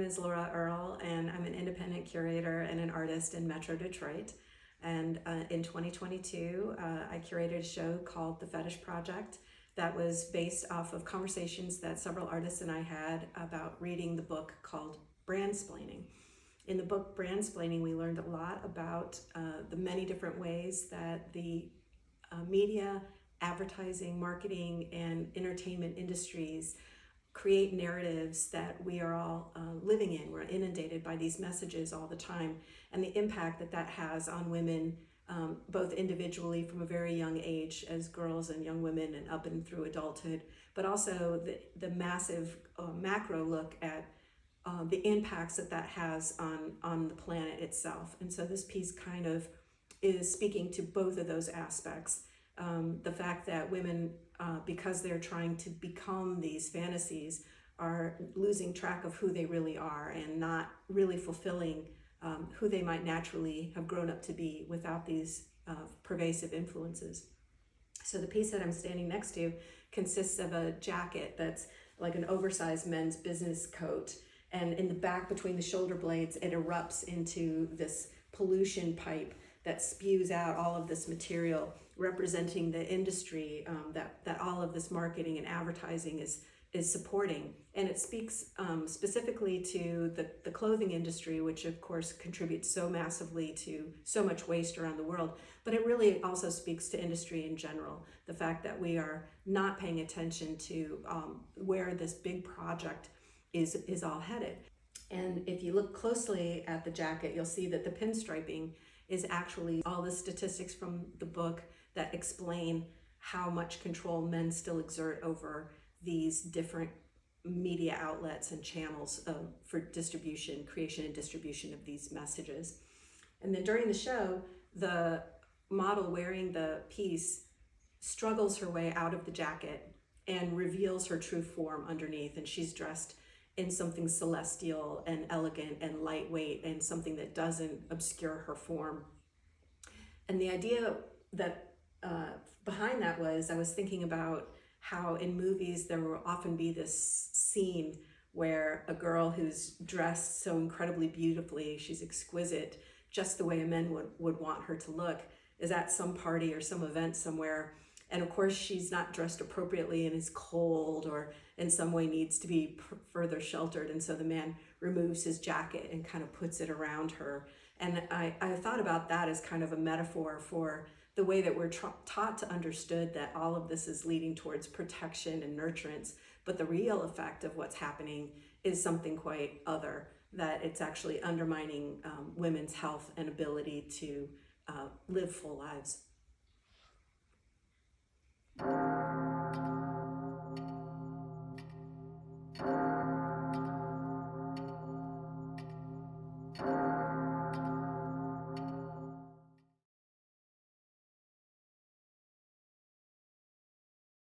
is Laura Earle, and I'm an independent curator and an artist in Metro Detroit. And in 2022, I curated a show called The Fetish Project that was based off of conversations that several artists and I had about reading the book called Brandsplaining. In the book Brandsplaining, we learned a lot about the many different ways that the media, advertising, marketing, and entertainment industries create narratives that we are all living in. We're inundated by these messages all the time, and the impact that that has on women, both individually from a very young age as girls and young women and up and through adulthood, but also the massive macro look at the impacts that that has on the planet itself. And so this piece kind of is speaking to both of those aspects. The fact that women, because they're trying to become these fantasies, are losing track of who they really are and not really fulfilling who they might naturally have grown up to be without these pervasive influences. So the piece that I'm standing next to consists of a jacket that's like an oversized men's business coat, and in the back between the shoulder blades it erupts into this pollution pipe that spews out all of this material representing the industry that all of this marketing and advertising is supporting. And it speaks specifically to the clothing industry, which of course contributes so massively to so much waste around the world, but it really also speaks to industry in general. The fact that we are not paying attention to where this big project is all headed. And if you look closely at the jacket, you'll see that the pinstriping is actually all the statistics from the book that explain how much control men still exert over these different media outlets and channels for distribution, creation and distribution of these messages. And then during the show, the model wearing the piece struggles her way out of the jacket and reveals her true form underneath, and she's dressed in something celestial and elegant and lightweight and something that doesn't obscure her form. And the idea that behind that was, I was thinking about how in movies there will often be this scene where a girl who's dressed so incredibly beautifully, she's exquisite, just the way a man would want her to look, is at some party or some event somewhere. And of course, she's not dressed appropriately and is cold or in some way needs to be further sheltered. And so the man removes his jacket and kind of puts it around her. And I thought about that as kind of a metaphor for the way that we're taught to understood that all of this is leading towards protection and nurturance. But the real effect of what's happening is something quite other, that it's actually undermining women's health and ability to live full lives.